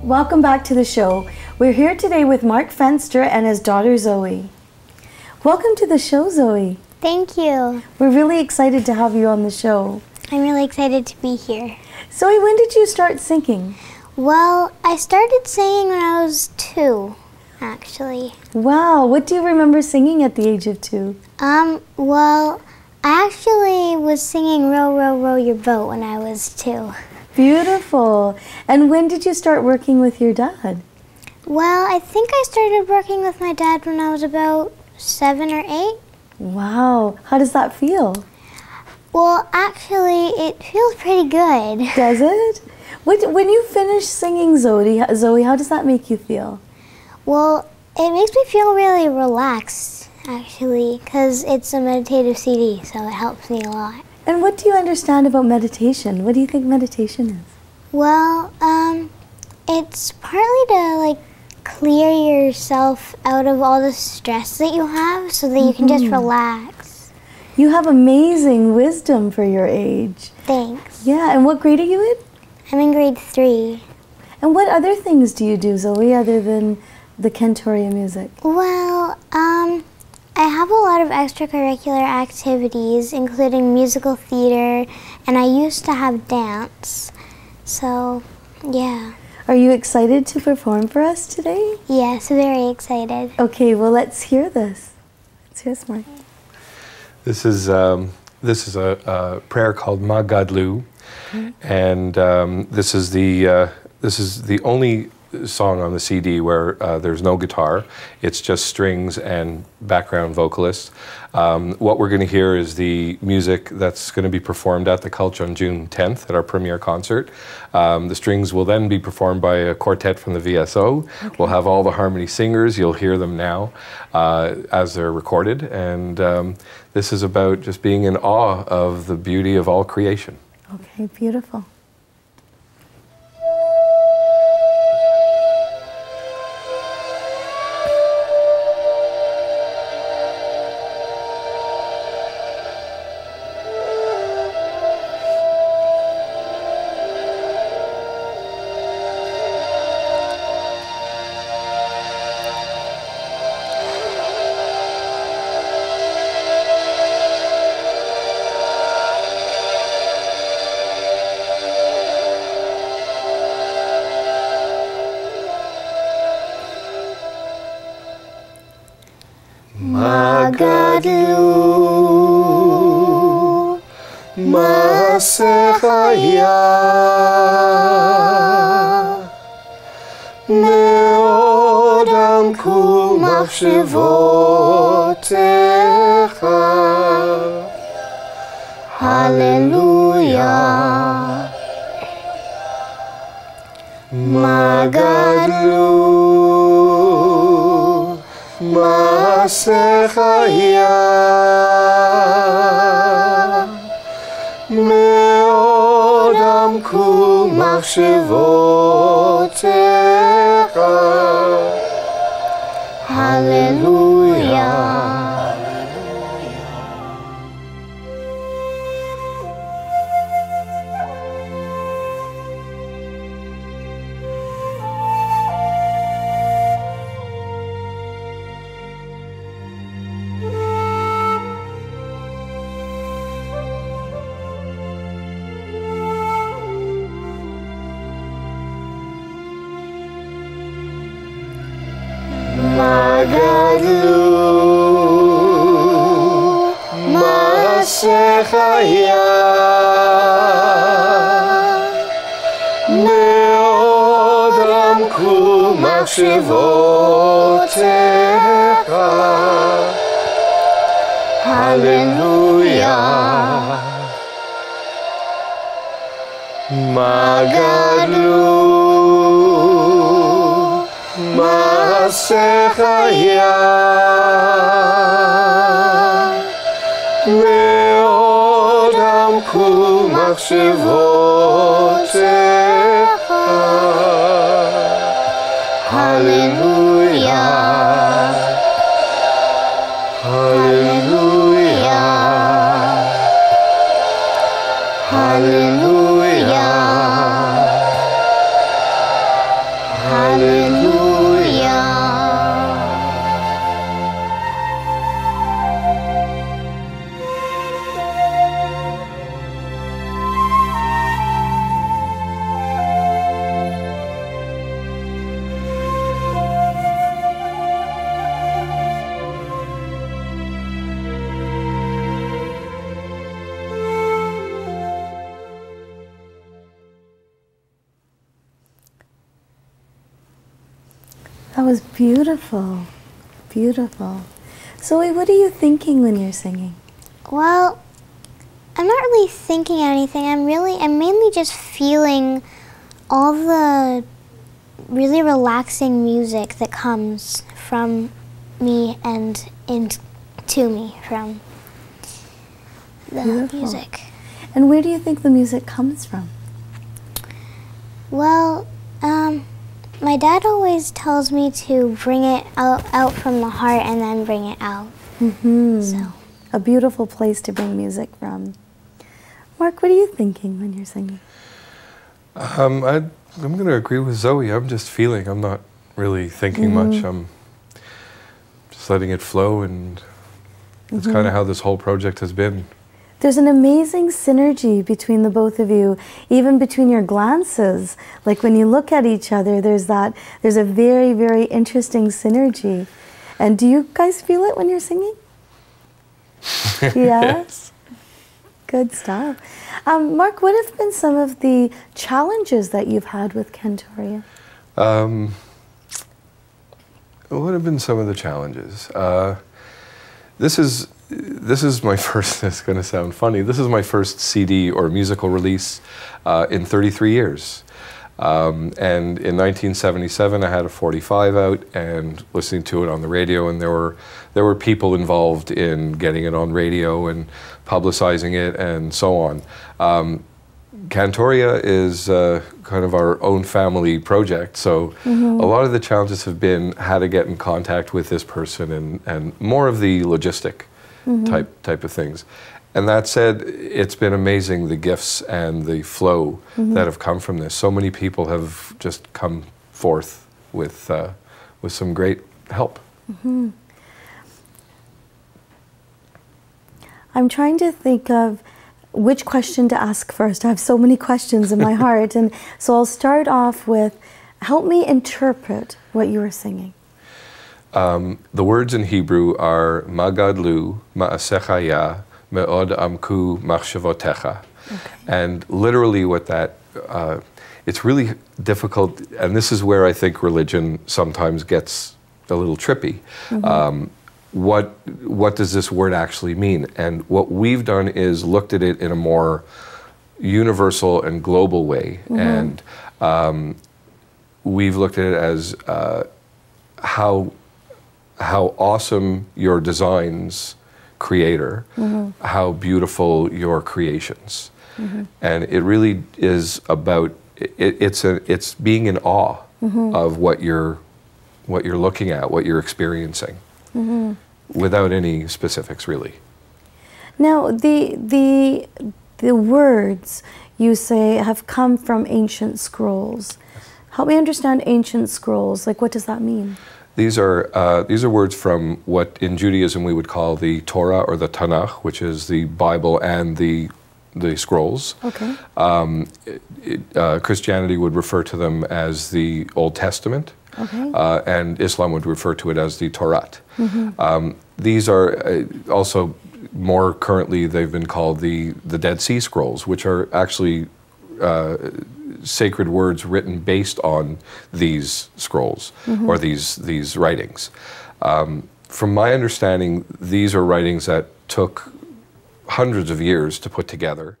Welcome back to the show. We're here today with Mark Fenster and his daughter Zoe. Welcome to the show, Zoe. Thank you. We're really excited to have you on the show. I'm really excited to be here. Zoe, when did you start singing? Well, I started singing when I was 2, actually. Wow, what do you remember singing at the age of 2? Well, I actually was singing Row, Row, Row Your Boat when I was 2. Beautiful. And when did you start working with your dad? Well, I think I started working with my dad when I was about 7 or 8. Wow, how does that feel? Well, actually, it feels pretty good. Does it? When you finish singing Zoe, how does that make you feel? Well, it makes me feel really relaxed, actually, because it's a meditative CD, so it helps me a lot. And what do you understand about meditation? What do you think meditation is? Well, it's partly to clear yourself out of all the stress that you have so that you can just relax. You have amazing wisdom for your age. Thanks. Yeah, and what grade are you in? I'm in grade 3. And what other things do you do, Zoe, other than the cantoria music? Well, I have a lot of extracurricular activities, including musical theater, and I used to have dance. So, yeah. Are you excited to perform for us today? Yes, very excited. Okay, well, let's hear this. Let's hear this, Mark. This is a prayer called Magadlu, and this is the only song on the CD where there's no guitar. It's just strings and background vocalists. What we're going to hear is the music that's going to be performed at the Culture on June 10th at our premiere concert. The strings will then be performed by a quartet from the VSO. Okay. We'll have all the harmony singers. You'll hear them now as they're recorded. And this is about just being in awe of the beauty of all creation. Okay, beautiful. Magadlu Masechaya Meodam ku machshevotecha Hallelujah Magadlu Masechaya Meodam ku machshevotecha Hallelujah Magadlu Masechaya Meodam ku machshevotecha Hallelujah Magadlu Masechaya Meodam ku machshevotecha Hallelujah Hallelujah Hallelujah was beautiful. Beautiful. Zoe, what are you thinking when you're singing? Well, I'm not really thinking anything. I'm mainly just feeling all the really relaxing music that comes from me and into me from the Beautiful. music. And where do you think the music comes from? Well, my dad always tells me to bring it out from the heart and then bring it out. Mm-hmm. So, A beautiful place to bring music from. Mark, what are you thinking when you're singing? I'm going to agree with Zoe. I'm just feeling. I'm not really thinking much. I'm just letting it flow, and that's kind of how this whole project has been. There's an amazing synergy between the both of you, even between your glances. Like when you look at each other, there's a very, very interesting synergy. And do you guys feel it when you're singing? Yeah? Yes. Good stuff. Mark, what have been some of the challenges that you've had with Cantoria? What have been some of the challenges? This is my first, it's going to sound funny, this is my first CD or musical release in 33 years. And in 1977 I had a 45 out and listening to it on the radio, and there were people involved in getting it on radio and publicizing it and so on. Cantoria is kind of our own family project, so a lot of the challenges have been how to get in contact with this person and more of the logistic type of things. And that said, it's been amazing, the gifts and the flow that have come from this. So many people have just come forth with some great help. I'm trying to think of which question to ask first. I have so many questions in my heart, and so I'll start off with, help me interpret what you were singing. The words in Hebrew are Magadlu Ma'asechaya Me'od Amku Machshavotecha. And literally what that, it's really difficult, and this is where I think religion sometimes gets a little trippy. What does this word actually mean? And what we've done is looked at it in a more universal and global way. And we've looked at it as how awesome your designs, creator, how beautiful your creations. And it really is about, it's being in awe of what you're looking at, what you're experiencing, without any specifics really. Now, the words you say have come from ancient scrolls. Help me understand ancient scrolls. Like, what does that mean? These are words from what in Judaism we would call the Torah or the Tanakh, which is the Bible and the scrolls. Okay. Christianity would refer to them as the Old Testament. Okay. And Islam would refer to it as the Torah. These are also more currently they've been called the Dead Sea Scrolls, which are actually sacred words written based on these scrolls or these writings. From my understanding, these are writings that took hundreds of years to put together.